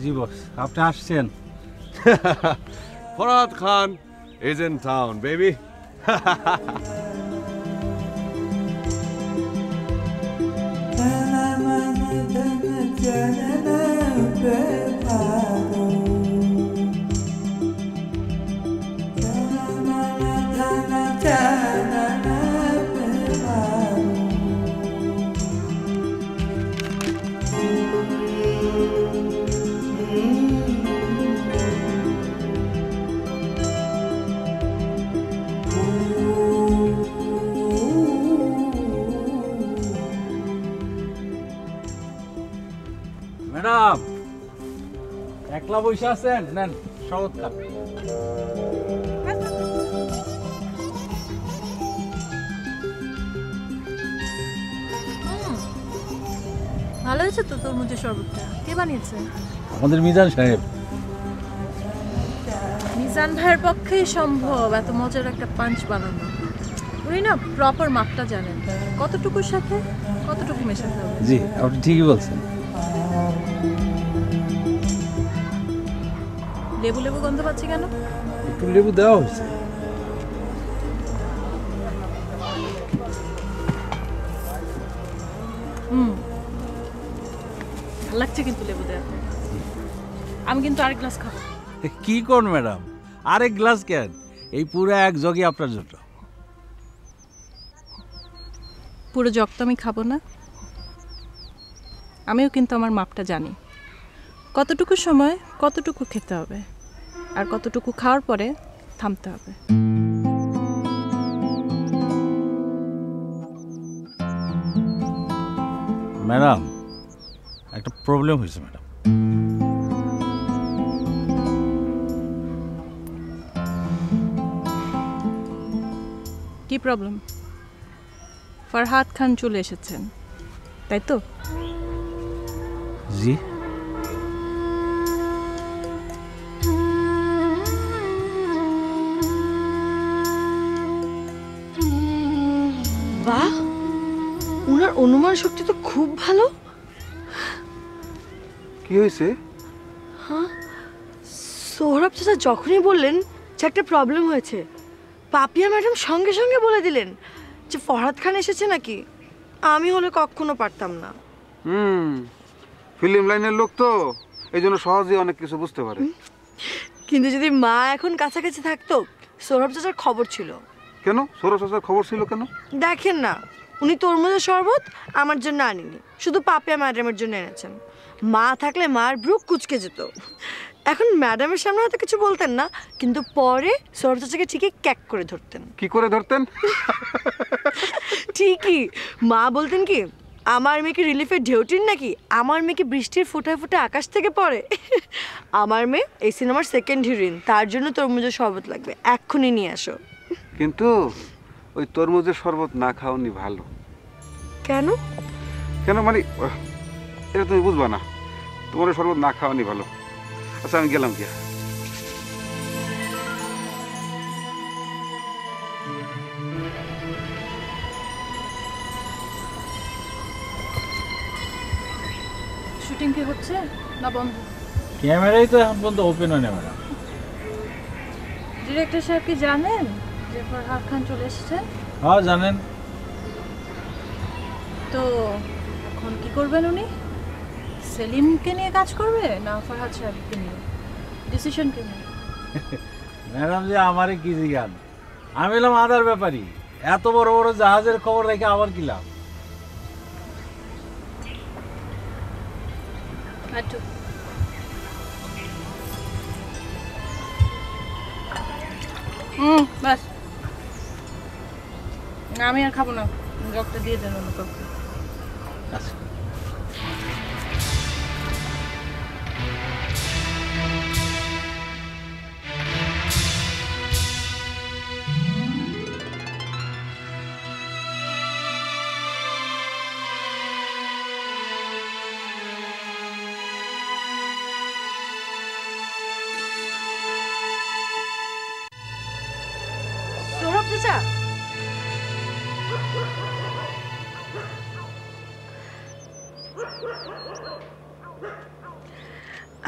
জি বস, আপনি আসছেন? Farhad Khan is in town, baby. Madam, একলা বসে আছেন? নেন শরবত খান। ভালো হয়েছে তো তরমুজের শরবতটা। কে বানিয়েছে? আমাদের মিজান সাহেব। মিজান ভাইয়ের পক্ষেই সম্ভব এত মজার একটা পাঞ্চ বানানো। উনি না প্রপার মাপটা জানেন, কতটুকুর সাথে কতটুকু মেশাতে হবে। জি, আপনি ঠিকই বলছেন। লেবু লেবু গন্ধ পাচ্ছি কেন? একটু লেবু দেওয়া হয়েছে। ভালো লাগছে কিন্তু লেবু দেওয়া। আমি কিন্তু আরেক গ্লাস খাবো। কি কোন ম্যাডাম, আরেক গ্লাস কেন? এই পুরো এক জগই আপনার জন্য। পুরো জগ তো আমি খাবো না। আমিও কিন্তু আমার মাপটা জানি, কতটুকু সময় কতটুকু খেতে হবে আর কতটুকু খাওয়ার পরে থামতে হবে। ম্যাডাম, একটা প্রবলেম হয়েছে ম্যাডাম। কি প্রবলেম? ফরহাদ খান চলে এসেছেন, তাই তো? জি। বাহ, ওনার অনুমান শক্তি তো খুব ভালো। কি হয়েছে? হ্যাঁ, সোহরাব চাচা যখনই বললেন যে একটা প্রবলেম হয়েছে, পাপিয়া ম্যাডাম সঙ্গে সঙ্গে বলে দিলেন যে ফরহাদ খান এসেছে নাকি। আমি হলে কখনো পারতাম না। ফিল্ম লাইনের লোক তো, এই জন্য সহজেই অনেক কিছু বুঝতে পারে। কিন্তু যদি মা এখন কাছাকাছি থাকতো, সোহরাব চাচার খবর ছিল। কেন? সৌরভ চাচার খবর ছিল কেন? দেখেন না, উনি তরমুজের শরবত আমার জন্য আনেনি, শুধু পাপিয়া ম্যাডামের জন্য এনেছেন। মা থাকলে মার ব্রুক কুচকে যেত। এখন ম্যাডামের সামনে হয়তো কিছু বলতেন না, কিন্তু পরে সৌরভ চাচাকে ঠিকই ক্যাক করে ধরতেন। কি করে ধরতেন? ঠিকই, মা বলতেন কি, আমার মেয়েকে রিলিফের ঢেউটিন নাকি, আমার মেয়েকে বৃষ্টির ফোঁটায় ফোঁটায় আকাশ থেকে পড়ে। আমার মেয়ে এই সিনেমার সেকেন্ড হিরোইন, তার জন্য তরমুজের শরবত লাগবে, এক্ষুনি নিয়ে আসো। কিন্তু ওই তরমুজের শরবত না খাওয়ানি ভালো। কেন? কেন মানে এটা তুমি বুঝবা না, তোমার শরবত না খাওয়ানি ভালো। আচ্ছা আমি গেলাম কি। শুটিং কি হচ্ছে না বন্ধ? ক্যামেরাই তো এখন পর্যন্ত ওপেন হয় না ম্যাডাম। ডিরেক্টর সাহেব কি জানেন যে ফরহাদ খান চলে এসেছেন? হ্যাঁ জানেন। তো এখন কি করবেন উনি? সেলিমকে নিয়ে কাজ করবে না ফরহাদ সাহেবকে নিয়ে? ডিসিশন কে নিয়ে? ম্যাডাম যে আমারে কি জিজ্ঞান, আমি এলাম আদার ব্যাপারী। এত বড় বড় জাহাজের খবর রেখে আবার কি লাভ? বাস, আমি আর খাবো না, জগটা দিয়ে দেন অন্য কাউকে। আচ্ছা। চাচা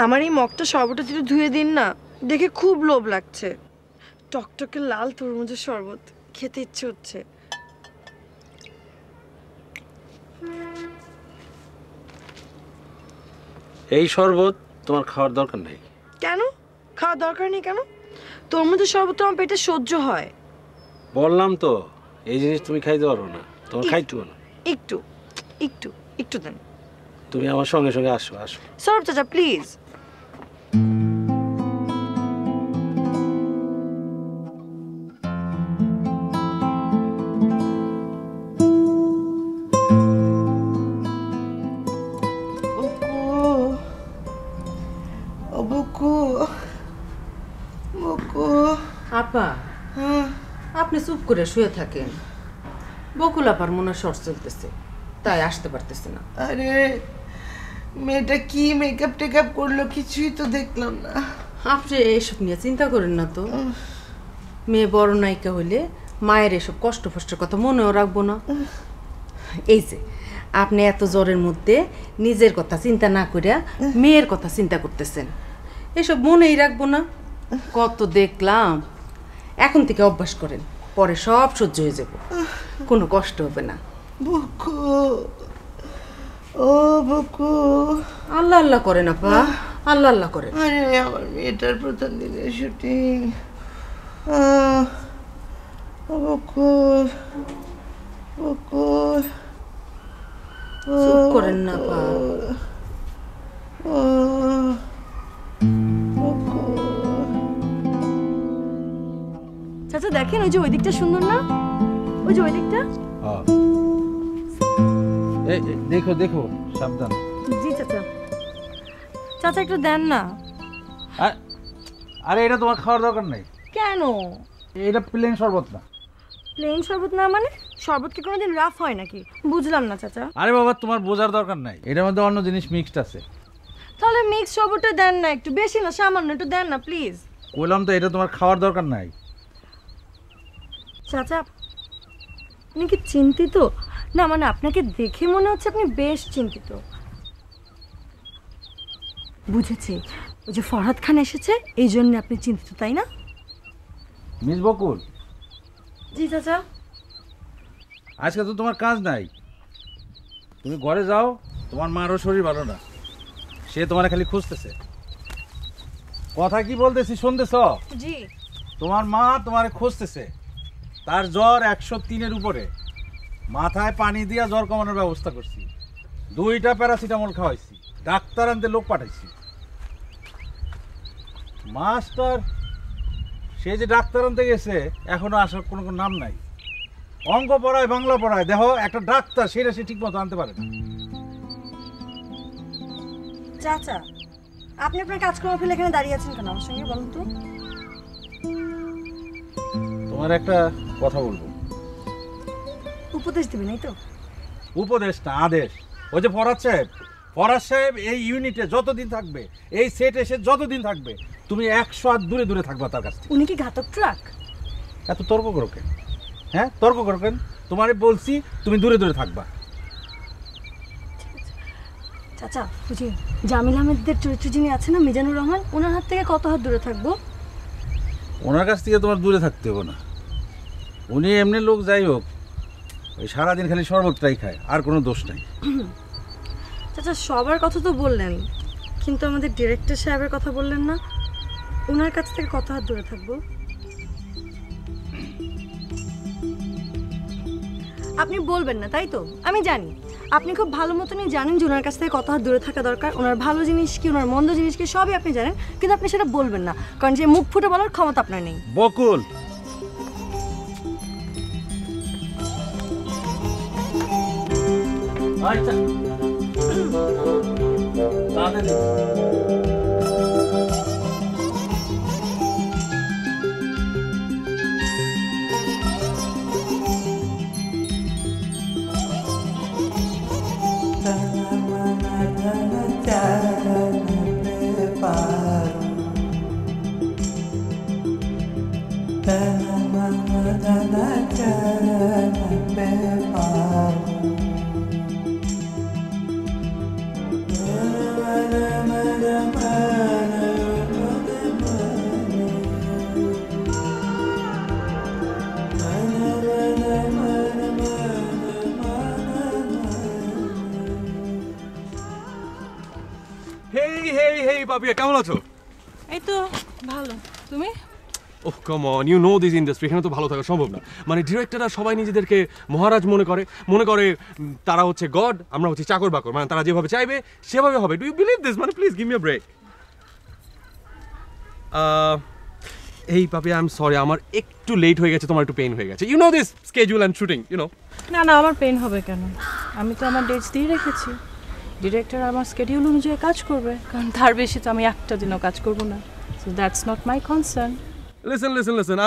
আমার এই মগটা শরবতটা যদি ধুয়ে দিন না, দেখে খুব লোভ লাগছে। টকটকে লাল তরমুজের শরবত খেতে ইচ্ছে হচ্ছে। এই শরবত তোমার খাওয়ার দরকার নেই। কেন খাওয়ার দরকার নেই কেন? তরমুজের শরবত তো আমার পেটে সহ্য হয়। বললাম তো এই জিনিস তুমি খাইতে পারো না, তোমার খাইতে না। একটু একটু একটু দেন। তুমি আমার সঙ্গে সঙ্গে আসো আসো। সরব চাচা প্লিজ। আপা আপনি চুপ করে শুয়ে থাকেন। বকুল আপার মনে শর্ট চলতেছে, তাই আসতে পারতেছে না। আরে মেয়েটা কি মেকআপ টেকআপ করলো কিছুই তো দেখলাম না। আপনি এসব নিয়ে চিন্তা করেন না তো। মেয়ে বড় নায়িকা হইলে মায়ের এসব কষ্ট ফষ্টের কথা মনেও রাখবো না। এই যে আপনি এত জ্বরের মধ্যে নিজের কথা চিন্তা না করিয়া মেয়ের কথা চিন্তা করতেছেন, এসব মনেই রাখবো না। কত দেখলাম। এখন থেকে অভ্যাস করেন, পরে সব সহ্য হয়ে যাব, কোনো কষ্ট হবে না। বুকু, ও বুকু, আল্লাহ আল্লাহ করেন আপা, আল্লাহ আল্লাহ করেন। আরে আমার মেয়েটার প্রথম দিনের শুটিং। ও বুকু, বুকু, চুপ করেন না আপা। চাচা দেখেন ওই যে ওই দিকটা সুন্দর না? ওই যে ওই দিকটা। দেখো দেখো সাবধান। জি চাচা। চাচা একটু দেন না। আরে এটা তোমার খাওয়ার দরকার নেই। কেন? এটা প্লেন শরবত না। প্লেন শরবত না মানে? শরবত কি কোনোদিন রাফ হয় নাকি? বুঝলাম না চাচা। আরে বাবা তোমার বোঝার দরকার নাই, এটার মধ্যে অন্য জিনিস মিক্সড আছে। তাহলে মিক্স শরবতটা দেন না, একটু বেশি না, সামান্য একটু দেন না প্লিজ। বললাম তো এটা তোমার খাওয়ার দরকার নাই। চাচা আপনি কি চিন্তিত? না মানে আপনাকে দেখে মনে হচ্ছে আপনি বেশ চিন্তিত। বুঝেছি, ওই যে ফরহাদ খান এসেছে এই জন্য আপনি চিন্তিত, তাই না? মিস বকুল। জি চাচা। আজকে তো তোমার কাজ নাই, তুমি ঘরে যাও। তোমার মারও শরীর ভালো না, সে তোমার খালি খুঁজতেছে। কথা কি বলতেছি শুনতেছ? জি। তোমার মা তোমারে খুঁজতেছে। তার জ্বর 103-এর উপরে। মাথায় পানি দিয়া জ্বর কমানোর ব্যবস্থা করছি, 2টা প্যারাসিটামল খাওয়াইছি, ডাক্তার আনতে লোক পাঠাইছি। মাস্টার সে যে ডাক্তার আনতে গেছে এখনো আসার কোনো নাম নাই। অঙ্ক পড়ায়, বাংলা পড়ায়, দেখো একটা ডাক্তার সেটা সে ঠিক মতো আনতে পারে না। চাচা আপনি আপনার কাজকর্ম ফেলে এখানে দাঁড়িয়ে আছেন কেন? আমার সঙ্গে বলুন তো। তোমার একটা কথা বলবো। উপদেশ দিবেন এই তো? উপদেশ না, আদেশ। ওই যে ফরাজ সাহেব এই ইউনিটে যতদিন থাকবে, এই সেট এসে যতদিন থাকবে, তুমি 100 হাত দূরে দূরে থাকবা তার কাছ থেকে। উনি কি ঘাতক ট্রাক? এত তর্ক করো কেন? হ্যাঁ তর্ক করো কেন? তোমারে বলছি তুমি দূরে দূরে থাকবা। চাচা ওই যে জামিল আহমেদের চরিত্র যিনি আছে না, মিজানুর রহমান, ওনার হাত থেকে কত হাত দূরে থাকবো? ওনার কাছ থেকে তোমার দূরে থাকতে হবে না। উনি এমনি লোক, যাই হোক, ওই সারাদিন খালি শরবতটাই খায়, আর কোনো দোষ নাই। চাচা সবার কথা তো বললেন, কিন্তু আমাদের ডিরেক্টর সাহেবের কথা বললেন না। ওনার কাছ থেকে কত হাত দূরে থাকবো? আপনি বলবেন না তাই তো? আমি জানি আপনি খুব ভালো মতনই জানেন যে ওনার কাছ থেকে কত হাত দূরে থাকা দরকার। ওনার ভালো জিনিস কি, ওনার মন্দ জিনিস কি, সবই আপনি জানেন, কিন্তু আপনি সেটা বলবেন না, কারণ যে মুখ ফুটে বলার ক্ষমতা আপনার নেই। বকুল আচ্ছা তাড়াতাড়ি Da পাপিয়া কেমন আছো? এই তো ভালো, তুমি? Oh come on, you know this industry, এখানে তো ভালো থাকা সম্ভব না। মানে ডিরেক্টররা সবাই নিজেদেরকে মহারাজ মনে করে তারা হচ্ছে গড, আমরা হচ্ছে চাকর বাকর, মানে তারা যেভাবে চাইবে সেভাবে হবে। Do you believe this? মানে please give me a break. এই পাপি, আই এম সরি, আমার একটু লেট হয়ে গেছে, তোমার একটু পেইন হয়ে গেছে। You know this schedule and shooting, you know. না না, আমার পেন হবে কেন? আমি তো আমার ডেটস দিয়ে রেখেছি। ডিরেক্টর আমার স্কেডিউল অনুযায়ী কাজ করবে, কারণ তার বেশি তো আমি একটা দিনও কাজ করব না। So that's not my concern. Listen,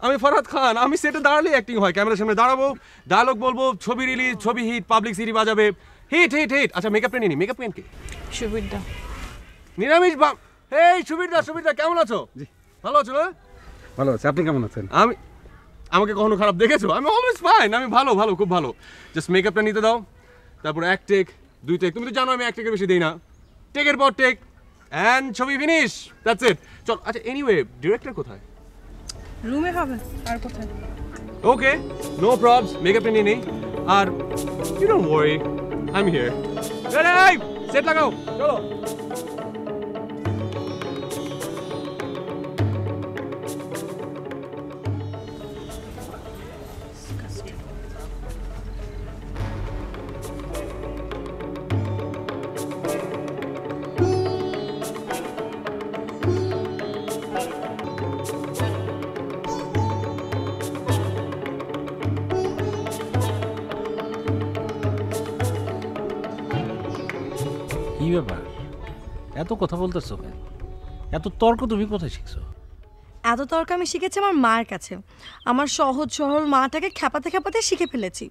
আমি ফরহাদ খান, আমি সেটে দাঁড়ালে অ্যাক্টিং হয়, ক্যামেরার সামনে দাঁড়াবো, ডায়লগ বলবো, ছবি রিলিজ, ছবি হিট, পাবলিক সিডি বাজাবে, হিট। আচ্ছা মেকআপটা নিয়ে নি, মেকআপ ম্যান কে? সুবিধা নিরামিষ বাম। এই সুবিধা কেমন আছো? জি ভালো আছো না? ভালো আছে, আপনি কেমন আছেন? আমাকে কখনো খারাপ দেখেছো? আমি অলওয়েজ ফাইন, আমি ভালো খুব ভালো। জাস্ট মেকআপটা নিতে দাও, তারপর এক টেক, দুই টেক। তুমি তো জানো আমি এক টেকের বেশি দিই না। টেকের পর টেক অ্যান্ড ছবি ফিনিশ, দ্যাটস ইট। চল, আচ্ছা এনিওয়ে ডিরেক্টর কোথায়? রুমে হবে, আর কোথায়? ওকে, নো প্রবলেমস, মেকআপটা নিয়ে নেই। আর you don't worry, I am here. Ready, set লাগাও, চলো। কি ব্যাপার, এত কথা বলতেছো কেন? এত তর্ক তুমি কোথায় শিখছো? এত তর্ক আমি শিখেছি আমার মার কাছে। আমার সহজ সরল মাটাকে খেপাতে শিখে ফেলেছি।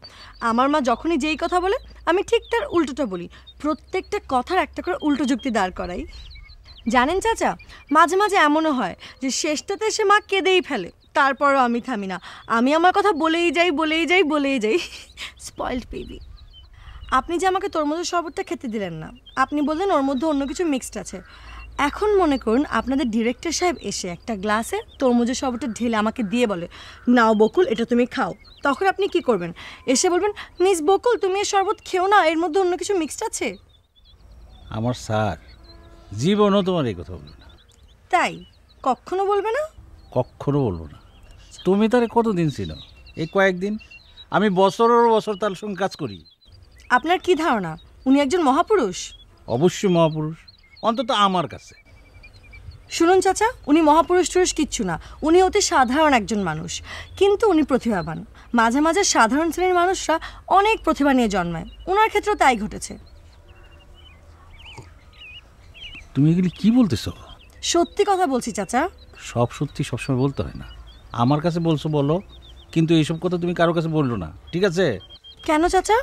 আমার মা যখনই যেই কথা বলে আমি ঠিক তার উল্টোটা বলি, প্রত্যেকটা কথার একটা করে উল্টো যুক্তি দাঁড় করাই। জানেন চাচা, মাঝে মাঝে এমনও হয় যে শেষটাতে এসে মা কেঁদেই ফেলে, তারপরও আমি থামি না, আমি আমার কথা বলেই যাই। Spoiled baby. আপনি যে আমাকে তরমুজের শরবতটা খেতে দিলেন না, আপনি বললেন ওর মধ্যে অন্য কিছু মিক্সড আছে। এখন মনে করুন আপনাদের ডিরেক্টর সাহেব এসে একটা গ্লাসে তরমুজের শরবতটা ঢেলে আমাকে দিয়ে বলে, নাও বকুল এটা তুমি খাও, তখন আপনি কি করবেন? এসে বলবেন, মিস বকুল তুমি এই শরবত খেও না, এর মধ্যে অন্য কিছু মিক্সড আছে? আমার স্যার জীবনও তোমার এই কথা বলবে না। তাই কখনো বলবে না? কখনো বলবো না। তুমি তারে কতদিন ছিল? এই কয়েকদিন। আমি বছরের বছর তার সঙ্গে কাজ করি। আপনার কি ধারণা উনি একজন মহাপুরুষ? অবশ্যই মহাপুরুষ, অন্তত আমার কাছে। শুনুন চাচা, উনি মহাপুরুষ টুরুষ কিচ্ছু না, উনি অতি সাধারণ একজন মানুষ, কিন্তু উনি প্রতিভাবান। মাঝে মাঝে সাধারণ শ্রেণীর মানুষরা অনেক প্রতিভা নিয়ে জন্মায়, ওনার ক্ষেত্রেও তাই ঘটেছে। তুমি এগুলি কি বলতেছো? সত্যি কথা বলছি চাচা। সব সত্যি সবসময় বলতে হয় না। আমার কাছে বলছো বলো, কিন্তু এইসব কথা তুমি কারো কাছে বললো না, ঠিক আছে? কেন চাচা?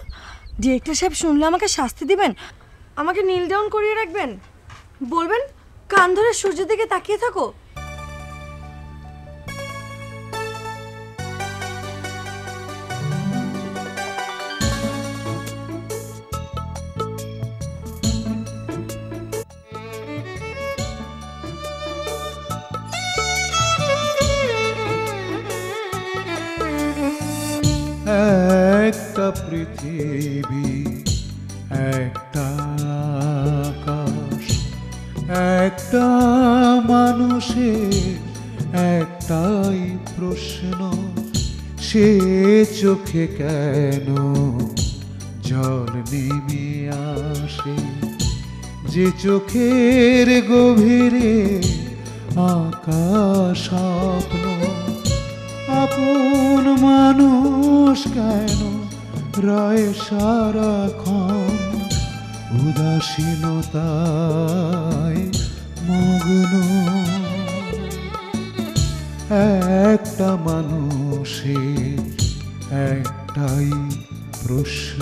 ডিরেক্টর সাহেব শুনলে আমাকে শাস্তি দিবেন, আমাকে নীল ডাউন করিয়ে রাখবেন, বলবেন কান ধরে সূর্যের দিকে তাকিয়ে থাকো। একটা পৃথিবী, একটা আকাশ, একটা মানুষের একটাই প্রশ্ন, সে চোখে কেন জল নেমে আসে, যে চোখের গভীরে আকাশ স্বপ্ন। আপন মানুষ কেন রয় সারাক্ষণ উদাসীনতায় মগ্ন, একটা মানুষের একটাই প্রশ্ন।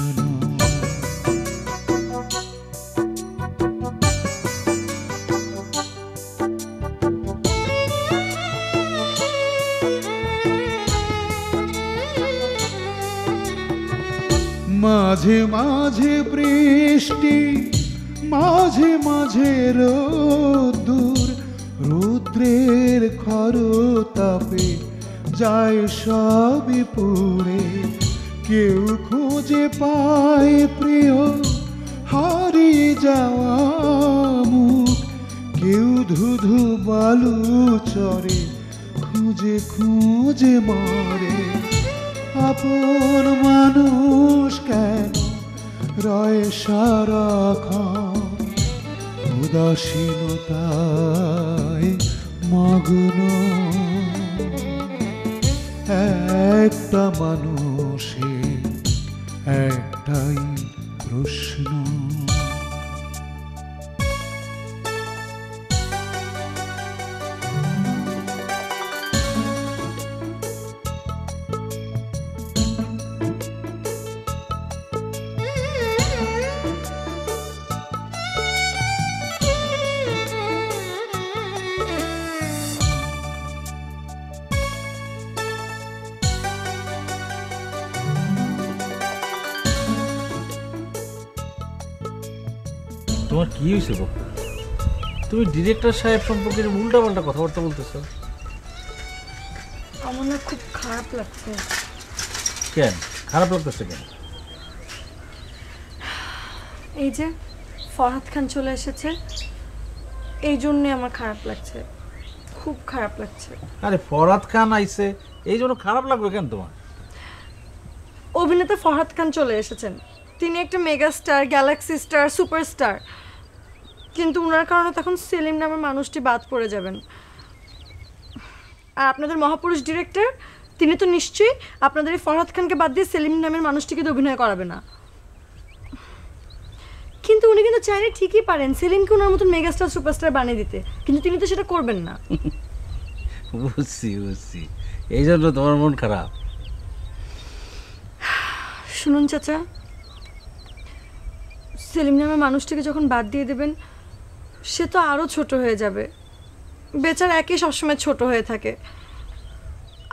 মাঝে মাঝে বৃষ্টি, মাঝে মাঝে রোদ্দুর, রৌদ্রের খরতাপে যায় সবই পুড়ে। কেউ খুঁজে পায় প্রিয় হারিয়ে যাওয়া মুখ, কেউ ধুধু বালু চরে খুঁজে খুঁজে মারে আপন মানুষ কেন রয় সারাক্ষণ উদাসীনতায় মগ্ন একটা মানুষের একটাই প্রশ্ন তোমার কি হয়েছে বক্তা? তুমি ডিরেক্টর সাহেব সম্পর্কে উল্টাপাল্টা কথাবার্তা বলতেছো আমার না খুব খারাপ লাগছে। কেন খারাপ লাগতেছে কেন? এই যে ফরহাদ খান চলে এসেছে, এই জন্যে আমার খারাপ লাগছে, খুব খারাপ লাগছে। আরে ফরহাদ খান আইছে এই জন্য খারাপ লাগবে কেন তোমার? অভিনেতা ফরহাদ খান চলে এসেছেন, তিনি একটা mega star, Galaxy star, superstar, কিন্তু ওনার কারণে তখন সেলিম নামের মানুষটি বাদ পড়ে যাবেন। আর আপনাদের মহাপুরুষ ডিরেক্টর, তিনি তো নিশ্চয়ই আপনাদের এই ফরহাদ খানকে বাদ দিয়ে সেলিম নামের মানুষটিকে তো অভিনয় করাবে না। কিন্তু উনি কিন্তু চাইলে ঠিকই পারেন সেলিমকে ওনার মতন মেগাস্টার সুপারস্টার বানিয়ে দিতে, কিন্তু তিনি তো সেটা করবেন না। বুঝছি বুঝছি, এই জন্য তোমার মন খারাপ। শুনুন চাচা, সেলিম নামের মানুষটিকে যখন বাদ দিয়ে দেবেন সে তো আরও ছোট হয়ে যাবে, বেচারা একই সবসময় ছোট হয়ে থাকে।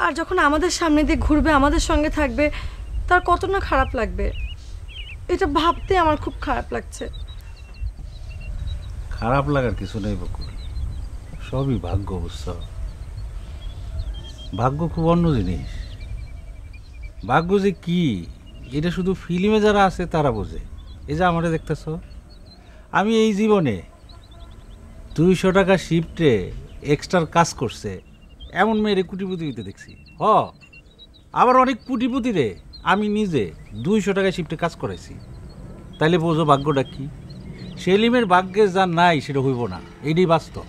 আর যখন আমাদের সামনে দিয়ে ঘুরবে, আমাদের সঙ্গে থাকবে, তার কত না খারাপ লাগবে, এটা ভাবতে আমার খুব খারাপ লাগছে। খারাপ লাগার কিছু নেই বকুল, সবই ভাগ্য। বুঝছ, ভাগ্য খুব অন্য জিনিস। ভাগ্য যে কি এটা শুধু ফিল্মে যারা আছে তারা বোঝে। এই যে আমারে দেখতেছ, আমি এই জীবনে 200 টাকা শিফটে এক্সট্রার কাজ করছে এমন মেয়েরে কুটিপুতি দিতে দেখছি। আবার অনেক কুটিপুতি রে আমি নিজে 200 টাকা শিফটে কাজ করাইছি। তাইলে বোঝো ভাগ্যটা কি। সেলিমের ভাগ্যে যা নাই সেটা হইব না, এটাই বাস্তব।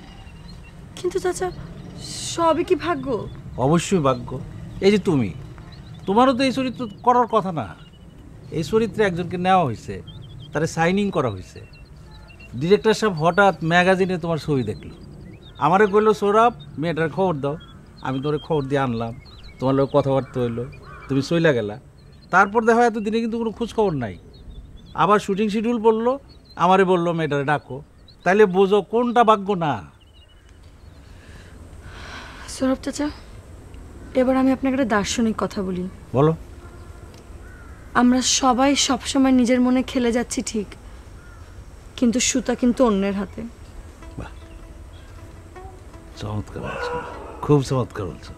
কিন্তু চাচা, সবই কি ভাগ্য? অবশ্যই ভাগ্য। এই যে তুমি, তোমারও তো এই চরিত্র করার কথা না। এই চরিত্রে একজনকে নেওয়া হয়েছে, তারে সাইনিং করা হয়েছে। ডিরেক্টর সাহেব হঠাৎ ম্যাগাজিনে তোমার ছবি দেখলো, আমারে কইলো সৌরভ মেয়েটার খবর দাও। আমি তোরে খবর দিয়ে আনলাম, তোমার লোক কথাবার্তা হইলো, তুমি চইলা গেলা। তারপর দেখা এত দিনে কিন্তু কোনো খোঁজ খবর নাই। আবার শুটিং শিডিউল পড়লো, আমারে বললো মেয়েটারে ডাকো। তাইলে বোঝো কোনটা ভাগ্য না। সৌরভ চাচা, এবার আমি আপনাকে একটা দার্শনিক কথা বলি। বলো। আমরা সবাই সবসময় নিজের মনে খেলে যাচ্ছি ঠিক, কিন্তু সুতা কিন্তু অন্যের হাতে। বাহ, চমৎকার বলছো, খুব চমৎকার বলছো।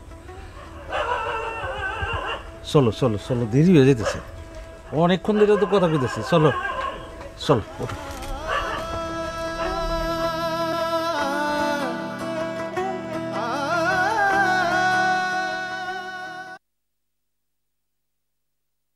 চলো চলো চলো, দেরি হয়ে যেতেছে, অনেকক্ষণ ধরে তো কথা কইতেছি। চলো চলো ওঠো।